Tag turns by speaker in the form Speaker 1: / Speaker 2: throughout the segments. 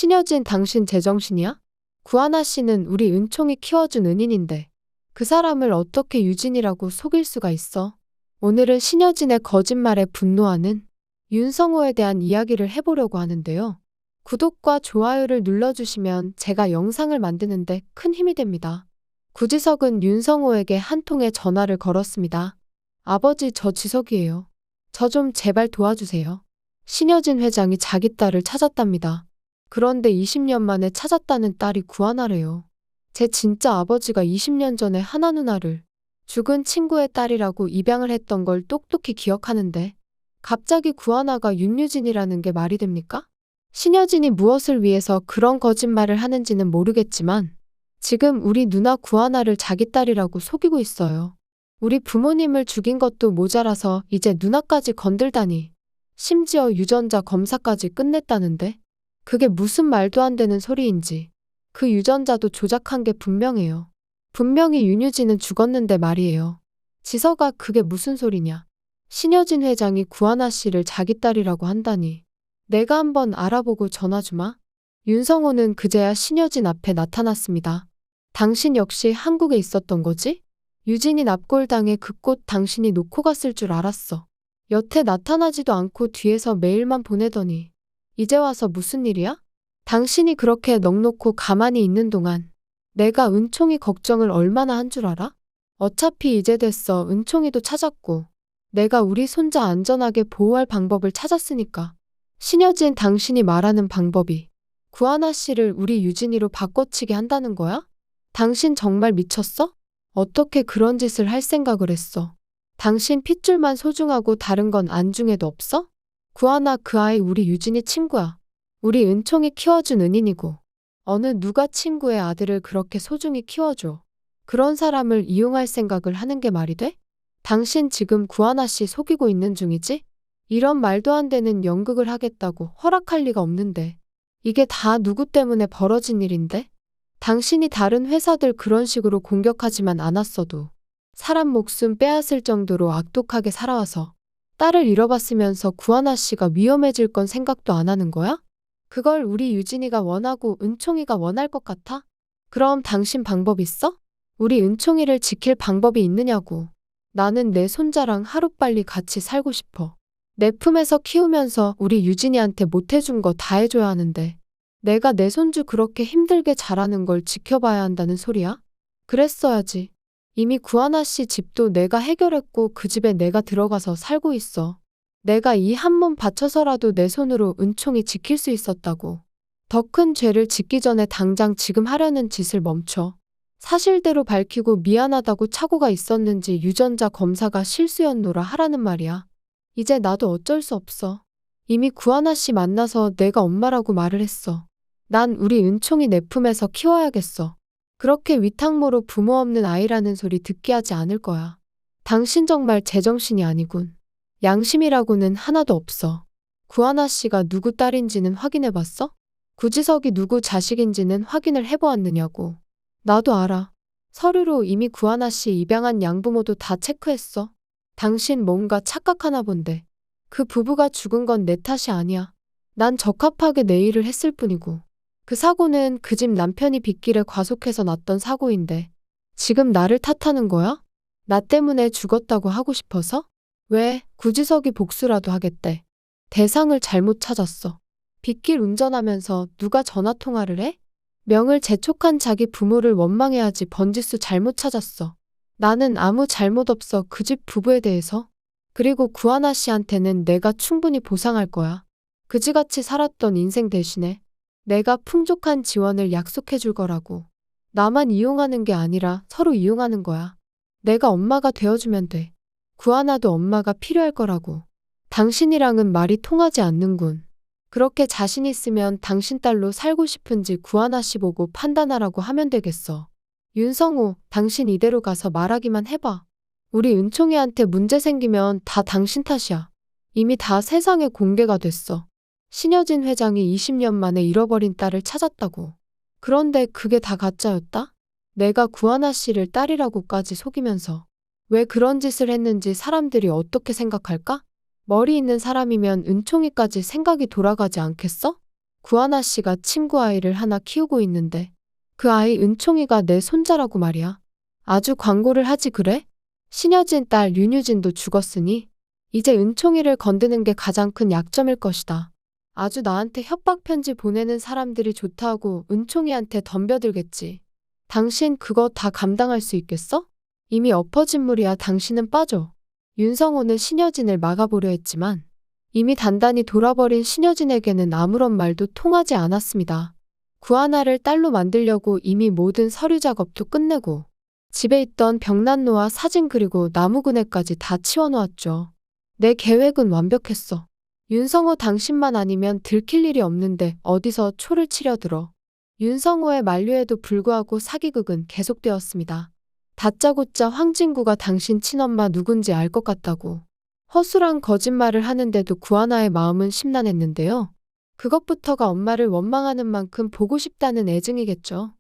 Speaker 1: 신여진 당신 제정신이야? 구하나 씨는 우리 은총이 키워준 은인인데 그 사람을 어떻게 유진이라고 속일 수가 있어? 오늘은 신여진의 거짓말에 분노하는 윤성호에 대한 이야기를 해보려고 하는데요. 구독과 좋아요를 눌러주시면 제가 영상을 만드는데 큰 힘이 됩니다. 구지석은 윤성호에게 한 통의 전화를 걸었습니다. 아버지, 저 지석이에요. 저 좀 제발 도와주세요. 신여진 회장이 자기 딸을 찾았답니다. 그런데 20년 만에 찾았다는 딸이 구하나래요. 제 진짜 아버지가 20년 전에 하나 누나를 죽은 친구의 딸이라고 입양을 했던 걸 똑똑히 기억하는데 갑자기 구하나가 윤유진이라는 게 말이 됩니까? 신여진이 무엇을 위해서 그런 거짓말을 하는지는 모르겠지만 지금 우리 누나 구하나를 자기 딸이라고 속이고 있어요. 우리 부모님을 죽인 것도 모자라서 이제 누나까지 건들다니. 심지어 유전자 검사까지 끝냈다는데 그게 무슨 말도 안 되는 소리인지. 그 유전자도 조작한 게 분명해요. 분명히 윤유진은 죽었는데 말이에요. 지서가 그게 무슨 소리냐. 신여진 회장이 구하나 씨를 자기 딸이라고 한다니. 내가 한번 알아보고 전화 주마. 윤성호는 그제야 신여진 앞에 나타났습니다. 당신 역시 한국에 있었던 거지? 유진이 납골당해 그 꽃 당신이 놓고 갔을 줄 알았어. 여태 나타나지도 않고 뒤에서 메일만 보내더니 이제 와서 무슨 일이야? 당신이 그렇게 넋놓고 가만히 있는 동안 내가 은총이 걱정을 얼마나 한 줄 알아? 어차피 이제 됐어. 은총이도 찾았고 내가 우리 손자 안전하게 보호할 방법을 찾았으니까. 신여진, 당신이 말하는 방법이 구하나 씨를 우리 유진이로 바꿔치기 한다는 거야? 당신 정말 미쳤어? 어떻게 그런 짓을 할 생각을 했어? 당신 핏줄만 소중하고 다른 건 안중에도 없어? 구하나 그 아이 우리 유진이 친구야. 우리 은총이 키워준 은인이고 어느 누가 친구의 아들을 그렇게 소중히 키워줘. 그런 사람을 이용할 생각을 하는 게 말이 돼? 당신 지금 구하나 씨 속이고 있는 중이지? 이런 말도 안 되는 연극을 하겠다고 허락할 리가 없는데 이게 다 누구 때문에 벌어진 일인데? 당신이 다른 회사들 그런 식으로 공격하지만 않았어도 사람 목숨 빼앗을 정도로 악독하게 살아와서 딸을 잃어봤으면서 구하나 씨가 위험해질 건 생각도 안 하는 거야? 그걸 우리 유진이가 원하고 은총이가 원할 것 같아? 그럼 당신 방법 있어? 우리 은총이를 지킬 방법이 있느냐고. 나는 내 손자랑 하루빨리 같이 살고 싶어. 내 품에서 키우면서 우리 유진이한테 못해준 거 다 해줘야 하는데 내가 내 손주 그렇게 힘들게 자라는 걸 지켜봐야 한다는 소리야? 그랬어야지. 이미 구하나 씨 집도 내가 해결했고 그 집에 내가 들어가서 살고 있어. 내가 이 한 몸 바쳐서라도 내 손으로 은총이 지킬 수 있었다고. 더 큰 죄를 짓기 전에 당장 지금 하려는 짓을 멈춰. 사실대로 밝히고 미안하다고 착오가 있었는지 유전자 검사가 실수였노라 하라는 말이야. 이제 나도 어쩔 수 없어. 이미 구하나 씨 만나서 내가 엄마라고 말을 했어. 난 우리 은총이 내 품에서 키워야겠어. 그렇게 위탁모로 부모 없는 아이라는 소리 듣게 하지 않을 거야. 당신 정말 제정신이 아니군. 양심이라고는 하나도 없어. 구하나 씨가 누구 딸인지는 확인해봤어? 구지석이 누구 자식인지는 확인을 해보았느냐고. 나도 알아. 서류로 이미 구하나 씨 입양한 양부모도 다 체크했어. 당신 뭔가 착각하나 본데. 그 부부가 죽은 건 내 탓이 아니야. 난 적합하게 내 일을 했을 뿐이고. 그 사고는 그 집 남편이 빗길에 과속해서 났던 사고인데 지금 나를 탓하는 거야? 나 때문에 죽었다고 하고 싶어서? 왜? 구지석이 복수라도 하겠대. 대상을 잘못 찾았어. 빗길 운전하면서 누가 전화통화를 해? 명을 재촉한 자기 부모를 원망해야지 번지수 잘못 찾았어. 나는 아무 잘못 없어 그 집 부부에 대해서. 그리고 구하나 씨한테는 내가 충분히 보상할 거야. 그지같이 살았던 인생 대신에 내가 풍족한 지원을 약속해 줄 거라고. 나만 이용하는 게 아니라 서로 이용하는 거야. 내가 엄마가 되어주면 돼. 구하나도 엄마가 필요할 거라고. 당신이랑은 말이 통하지 않는군. 그렇게 자신 있으면 당신 딸로 살고 싶은지 구하나 씨 보고 판단하라고 하면 되겠어. 윤성호, 당신 이대로 가서 말하기만 해봐. 우리 은총이한테 문제 생기면 다 당신 탓이야. 이미 다 세상에 공개가 됐어. 신여진 회장이 20년 만에 잃어버린 딸을 찾았다고. 그런데 그게 다 가짜였다? 내가 구하나 씨를 딸이라고까지 속이면서 왜 그런 짓을 했는지 사람들이 어떻게 생각할까? 머리 있는 사람이면 은총이까지 생각이 돌아가지 않겠어? 구하나 씨가 친구 아이를 하나 키우고 있는데 그 아이 은총이가 내 손자라고 말이야. 아주 광고를 하지 그래? 신여진 딸 윤유진도 죽었으니 이제 은총이를 건드는 게 가장 큰 약점일 것이다. 아주 나한테 협박 편지 보내는 사람들이 좋다고 은총이한테 덤벼들겠지. 당신 그거 다 감당할 수 있겠어? 이미 엎어진 물이야. 당신은 빠져. 윤성호는 신여진을 막아보려 했지만 이미 단단히 돌아버린 신여진에게는 아무런 말도 통하지 않았습니다. 구하나를 딸로 만들려고 이미 모든 서류 작업도 끝내고 집에 있던 벽난로와 사진 그리고 나무 그네까지 다 치워놓았죠. 내 계획은 완벽했어. 윤성호 당신만 아니면 들킬 일이 없는데 어디서 초를 치려들어. 윤성호의 만류에도 불구하고 사기극은 계속되었습니다. 다짜고짜 황진구가 당신 친엄마 누군지 알 것 같다고 허술한 거짓말을 하는데도 구하나의 마음은 심란했는데요. 그것부터가 엄마를 원망하는 만큼 보고 싶다는 애증이겠죠.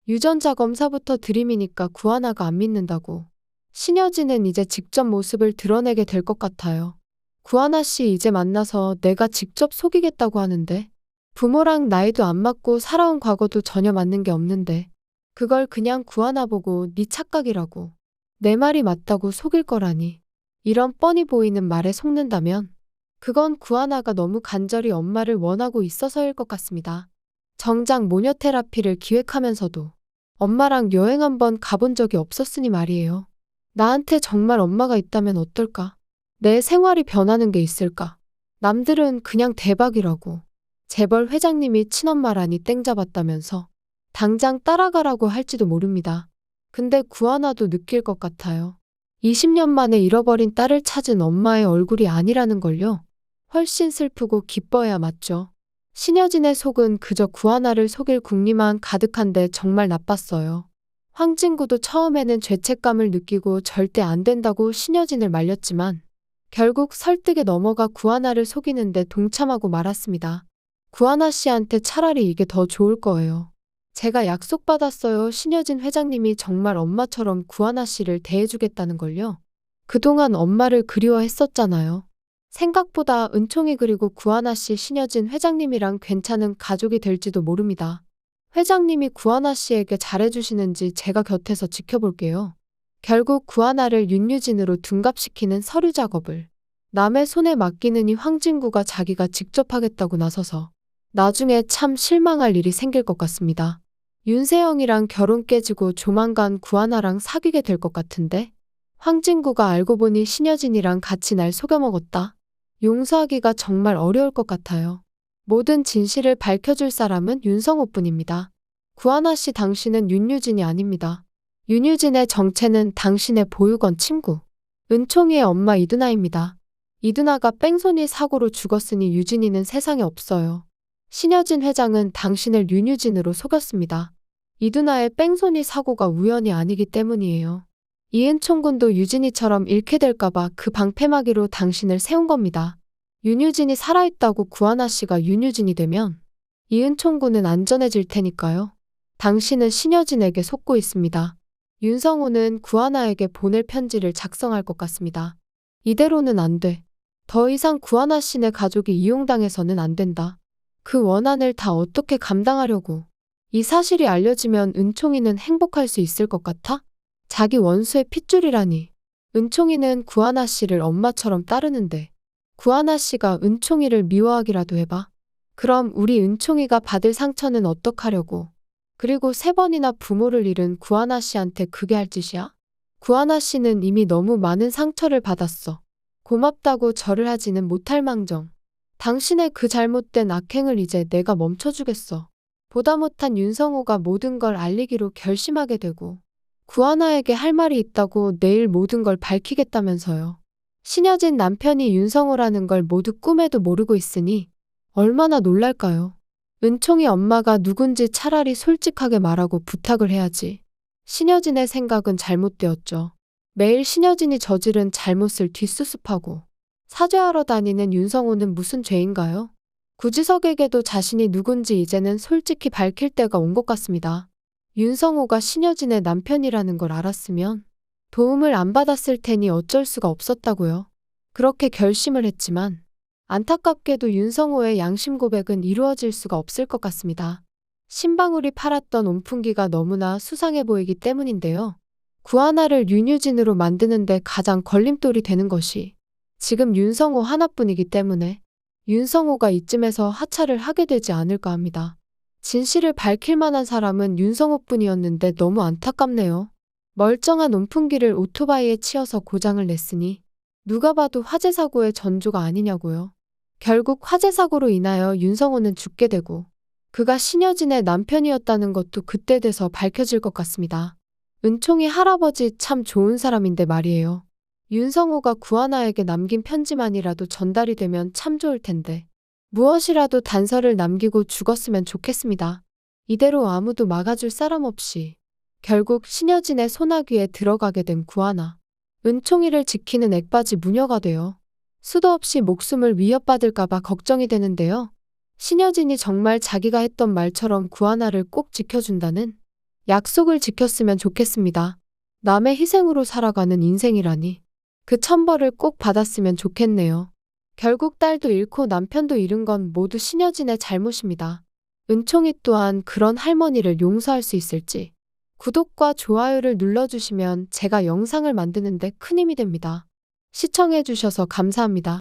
Speaker 1: 유전자 검사부터 들이미니까 구하나가 안 믿는다고. 신여진은 이제 직접 모습을 드러내게 될 것 같아요. 구하나 씨 이제 만나서 내가 직접 속이겠다고 하는데 부모랑 나이도 안 맞고 살아온 과거도 전혀 맞는 게 없는데 그걸 그냥 구하나 보고 네 착각이라고 내 말이 맞다고 속일 거라니. 이런 뻔히 보이는 말에 속는다면 그건 구하나가 너무 간절히 엄마를 원하고 있어서일 것 같습니다. 정작 모녀 테라피를 기획하면서도 엄마랑 여행 한번 가본 적이 없었으니 말이에요. 나한테 정말 엄마가 있다면 어떨까? 내 생활이 변하는 게 있을까? 남들은 그냥 대박이라고. 재벌 회장님이 친엄마라니 땡 잡았다면서 당장 따라가라고 할지도 모릅니다. 근데 구하나도 느낄 것 같아요. 20년 만에 잃어버린 딸을 찾은 엄마의 얼굴이 아니라는 걸요. 훨씬 슬프고 기뻐야 맞죠. 신여진의 속은 그저 구하나를 속일 궁리만 가득한데 정말 나빴어요. 황진구도 처음에는 죄책감을 느끼고 절대 안 된다고 신여진을 말렸지만 결국 설득에 넘어가 구하나를 속이는데 동참하고 말았습니다. 구하나 씨한테 차라리 이게 더 좋을 거예요. 제가 약속받았어요. 신여진 회장님이 정말 엄마처럼 구하나 씨를 대해주겠다는 걸요. 그동안 엄마를 그리워했었잖아요. 생각보다 은총이 그리고 구하나 씨 신여진 회장님이랑 괜찮은 가족이 될지도 모릅니다. 회장님이 구하나 씨에게 잘해주시는지 제가 곁에서 지켜볼게요. 결국 구하나를 윤유진으로 둔갑시키는 서류 작업을 남의 손에 맡기느니 황진구가 자기가 직접 하겠다고 나서서 나중에 참 실망할 일이 생길 것 같습니다. 윤세영이랑 결혼 깨지고 조만간 구하나랑 사귀게 될 것 같은데 황진구가 알고 보니 신여진이랑 같이 날 속여먹었다. 용서하기가 정말 어려울 것 같아요. 모든 진실을 밝혀줄 사람은 윤성호뿐입니다. 구하나 씨 당신은 윤유진이 아닙니다. 윤유진의 정체는 당신의 보육원 친구 은총이의 엄마 이두나입니다. 이두나가 뺑소니 사고로 죽었으니 유진이는 세상에 없어요. 신여진 회장은 당신을 윤유진으로 속였습니다. 이두나의 뺑소니 사고가 우연이 아니기 때문이에요. 이은총 군도 유진이처럼 잃게 될까봐 그 방패막이로 당신을 세운 겁니다. 윤유진이 살아있다고 구하나 씨가 윤유진이 되면 이은총 군은 안전해질 테니까요. 당신은 신여진에게 속고 있습니다. 윤성호는 구하나에게 보낼 편지를 작성할 것 같습니다. 이대로는 안 돼. 더 이상 구하나 씨네 가족이 이용당해서는 안 된다. 그 원한을 다 어떻게 감당하려고. 이 사실이 알려지면 은총이는 행복할 수 있을 것 같아? 자기 원수의 핏줄이라니. 은총이는 구하나 씨를 엄마처럼 따르는데 구하나 씨가 은총이를 미워하기라도 해봐. 그럼 우리 은총이가 받을 상처는 어떡하려고. 그리고 3번이나 부모를 잃은 구하나 씨한테 그게 할 짓이야? 구하나 씨는 이미 너무 많은 상처를 받았어. 고맙다고 절을 하지는 못할 망정. 당신의 그 잘못된 악행을 이제 내가 멈춰주겠어. 보다 못한 윤성호가 모든 걸 알리기로 결심하게 되고 구하나에게 할 말이 있다고 내일 모든 걸 밝히겠다면서요. 신여진 남편이 윤성호라는 걸 모두 꿈에도 모르고 있으니 얼마나 놀랄까요? 은총이 엄마가 누군지 차라리 솔직하게 말하고 부탁을 해야지. 신여진의 생각은 잘못되었죠. 매일 신여진이 저지른 잘못을 뒷수습하고 사죄하러 다니는 윤성호는 무슨 죄인가요? 구지석에게도 자신이 누군지 이제는 솔직히 밝힐 때가 온 것 같습니다. 윤성호가 신여진의 남편이라는 걸 알았으면 도움을 안 받았을 테니 어쩔 수가 없었다고요. 그렇게 결심을 했지만 안타깝게도 윤성호의 양심 고백은 이루어질 수가 없을 것 같습니다. 신방울이 팔았던 온풍기가 너무나 수상해 보이기 때문인데요. 구하나를 윤유진으로 만드는데 가장 걸림돌이 되는 것이 지금 윤성호 하나뿐이기 때문에 윤성호가 이쯤에서 하차를 하게 되지 않을까 합니다. 진실을 밝힐 만한 사람은 윤성호뿐이었는데 너무 안타깝네요. 멀쩡한 온풍기를 오토바이에 치여서 고장을 냈으니 누가 봐도 화재 사고의 전조가 아니냐고요. 결국 화재 사고로 인하여 윤성호는 죽게 되고 그가 신여진의 남편이었다는 것도 그때 돼서 밝혀질 것 같습니다. 은총이 할아버지 참 좋은 사람인데 말이에요. 윤성호가 구하나에게 남긴 편지만이라도 전달이 되면 참 좋을 텐데 무엇이라도 단서를 남기고 죽었으면 좋겠습니다. 이대로 아무도 막아줄 사람 없이 결국 신여진의 소나귀에 들어가게 된 구하나. 은총이를 지키는 액바지 무녀가 되어 수도 없이 목숨을 위협받을까봐 걱정이 되는데요. 신여진이 정말 자기가 했던 말처럼 구하나를 꼭 지켜준다는 약속을 지켰으면 좋겠습니다. 남의 희생으로 살아가는 인생이라니 그 천벌을 꼭 받았으면 좋겠네요. 결국 딸도 잃고 남편도 잃은 건 모두 신여진의 잘못입니다. 은총이 또한 그런 할머니를 용서할 수 있을지 구독과 좋아요를 눌러주시면 제가 영상을 만드는데 큰 힘이 됩니다. 시청해주셔서 감사합니다.